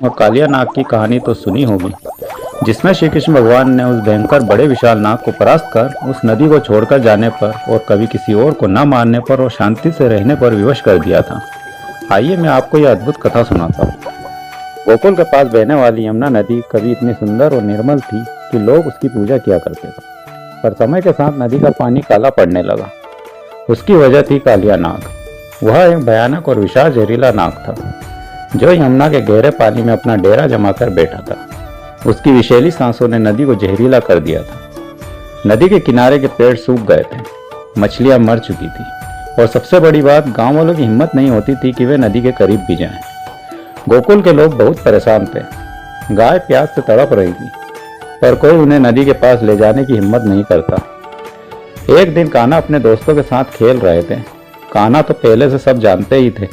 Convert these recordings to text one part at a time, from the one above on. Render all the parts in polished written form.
और कालिया नाग की कहानी तो सुनी होगी, जिसमें श्री कृष्ण भगवान ने उस भयंकर बड़े विशाल नाग को परास्त कर उस नदी को छोड़कर जाने पर और कभी किसी और को न मारने पर और शांति से रहने पर विवश कर दिया था। आइए मैं आपको यह अद्भुत कथा सुनाता हूँ। गोकुल के पास बहने वाली यमुना नदी कभी इतनी सुंदर और निर्मल थी कि लोग उसकी पूजा किया करते थे, पर समय के साथ नदी का पानी काला पड़ने लगा। उसकी वजह थी कालिया नाग। वह एक भयानक और विशाल जहरीला नाग था, जो यमुना के गहरे पानी में अपना डेरा जमाकर बैठा था। उसकी विषैली सांसों ने नदी को जहरीला कर दिया था। नदी के किनारे के पेड़ सूख गए थे, मछलियां मर चुकी थी, और सबसे बड़ी बात, गांव वालों की हिम्मत नहीं होती थी कि वे नदी के करीब भी जाएं। गोकुल के लोग बहुत परेशान थे। गाय प्यास से तड़प रही थी, पर कोई उन्हें नदी के पास ले जाने की हिम्मत नहीं करता। एक दिन कान्हा अपने दोस्तों के साथ खेल रहे थे। कान्हा तो पहले से सब जानते ही थे,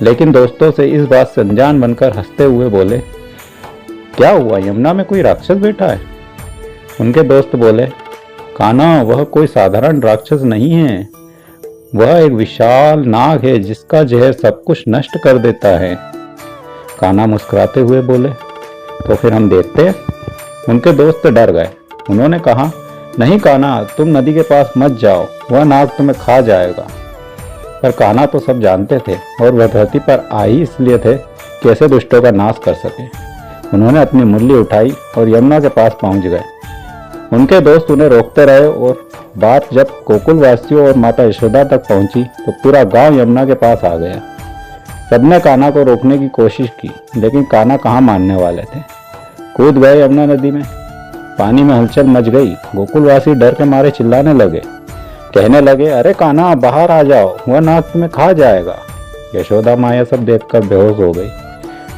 लेकिन दोस्तों से इस बात से अनजान बनकर हंसते हुए बोले, क्या हुआ, यमुना में कोई राक्षस बैठा है? उनके दोस्त बोले, कान्हा, वह कोई साधारण राक्षस नहीं है, वह एक विशाल नाग है जिसका जहर सब कुछ नष्ट कर देता है। कान्हा मुस्कुराते हुए बोले, तो फिर हम देखते हैं। उनके दोस्त डर गए। उन्होंने कहा, नहीं कान्हा, तुम नदी के पास मत जाओ, वह नाग तुम्हें खा जाएगा। पर कान्हा तो सब जानते थे और वह धरती पर आए इसलिए थे कि ऐसे दुष्टों का नाश कर सके। उन्होंने अपनी मुरली उठाई और यमुना के पास पहुंच गए। उनके दोस्त उन्हें रोकते रहे और बात जब गोकुलवासियों और माता यशोदा तक पहुंची तो पूरा गांव यमुना के पास आ गया। सबने कान्हा को रोकने की कोशिश की, लेकिन कान्हा कहाँ मानने वाले थे। कूद गए यमुना नदी में। पानी में हलचल मच गई। गोकुलवासी डर के मारे चिल्लाने लगे, कहने लगे, अरे कान्हा, बाहर आ जाओ, वह नाग तुम्हें खा जाएगा। यशोदा माँ यह सब देखकर बेहोश हो गई।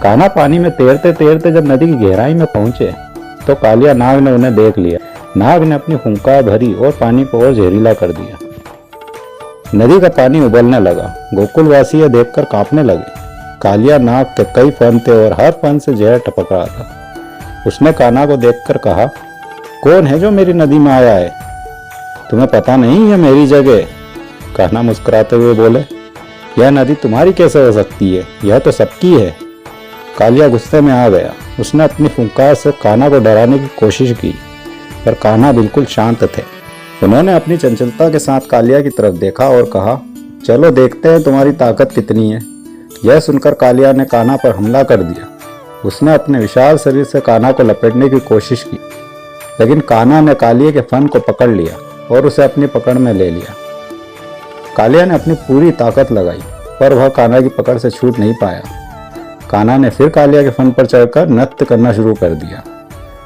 कान्हा पानी में तैरते तैरते जब नदी की गहराई में पहुंचे तो कालिया नाग ने उन्हें देख लिया। नाग ने अपनी फुंकार भरी और पानी को और जहरीला कर दिया। नदी का पानी उबलने लगा। गोकुलवासी यह देखकर कांपने लगे। कालिया नाग के कई फन थे और हर फन से जहर टपक रहा था। उसने कान्हा को देखकर कहा, कौन है जो मेरी नदी में आया है? तुम्हें पता नहीं है मेरी जगह? कान्हा मुस्कुराते हुए बोले, यह नदी तुम्हारी कैसे हो सकती है, यह तो सबकी है। कालिया गुस्से में आ गया। उसने अपनी फुंकार से कान्हा को डराने की कोशिश की, पर कान्हा बिल्कुल शांत थे। उन्होंने अपनी चंचलता के साथ कालिया की तरफ देखा और कहा, चलो देखते हैं तुम्हारी ताकत कितनी है। यह सुनकर कालिया ने कान्हा पर हमला कर दिया। उसने अपने विशाल शरीर से कान्हा को लपेटने की कोशिश की, लेकिन कान्हा ने कालिया के फन को पकड़ लिया और उसे अपनी पकड़ में ले लिया। कालिया ने अपनी पूरी ताकत लगाई, पर वह कान्हा की पकड़ से छूट नहीं पाया। कान्हा ने फिर कालिया के फन पर चढ़कर नृत्य करना शुरू कर दिया।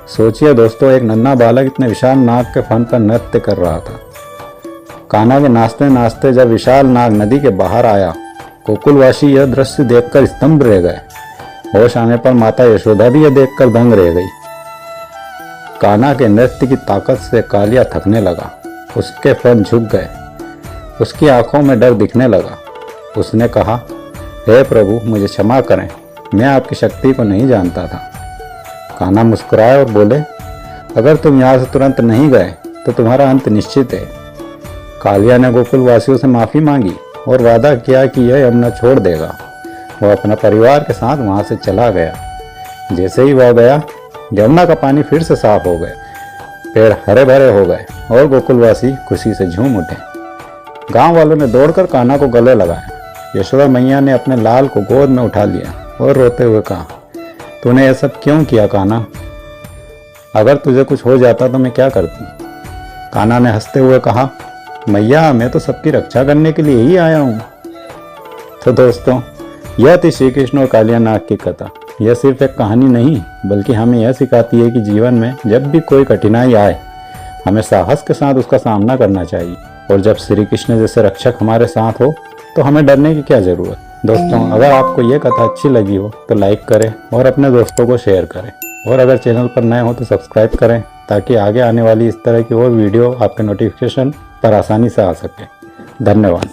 सोचिए दोस्तों, एक नन्हा बालक इतने विशाल नाग के फन पर नृत्य कर रहा था। कान्हा के नाचते नाचते जब विशाल नाग नदी के बाहर आया, गोकुलवासी यह दृश्य देखकर स्तंभ रह गए। होश आने पर माता यशोदा भी यह देखकर दंग रह गई। कान्हा के नृत्य की ताकत से कालिया थकने लगा। उसके फन झुक गए। उसकी आंखों में डर दिखने लगा। उसने कहा, हे प्रभु, मुझे क्षमा करें, मैं आपकी शक्ति को नहीं जानता था। कान्हा मुस्कुराए और बोले, अगर तुम यहाँ से तुरंत नहीं गए तो तुम्हारा अंत निश्चित है। कालिया ने गोकुलवासियों से माफ़ी मांगी और वादा किया कि यह यमुना छोड़ देगा। वह अपना परिवार के साथ वहाँ से चला गया। जैसे ही वह गया, यमुना का पानी फिर से साफ हो गया, पेड़ हरे भरे हो गए और गोकुलवासी खुशी से झूम उठे। गांव वालों ने दौड़कर कान्हा को गले लगाया। यशोदा मैया ने अपने लाल को गोद में उठा लिया और रोते हुए कहा, तूने यह सब क्यों किया कान्हा? अगर तुझे कुछ हो जाता तो मैं क्या करती? कान्हा ने हंसते हुए कहा, मैया, मैं तो सबकी रक्षा करने के लिए ही आया हूँ। तो दोस्तों, यह थी श्री कृष्ण और कालिया नाग की कथा। यह सिर्फ एक कहानी नहीं, बल्कि हमें यह सिखाती है कि जीवन में जब भी कोई कठिनाई आए, हमें साहस के साथ उसका सामना करना चाहिए। और जब श्री कृष्ण जैसे रक्षक हमारे साथ हो तो हमें डरने की क्या ज़रूरत। दोस्तों, अगर आपको यह कथा अच्छी लगी हो तो लाइक करें और अपने दोस्तों को शेयर करें। और अगर चैनल पर नए हो तो सब्सक्राइब करें, ताकि आगे आने वाली इस तरह की और वीडियो आपके नोटिफिकेशन पर आसानी से आ सके। धन्यवाद।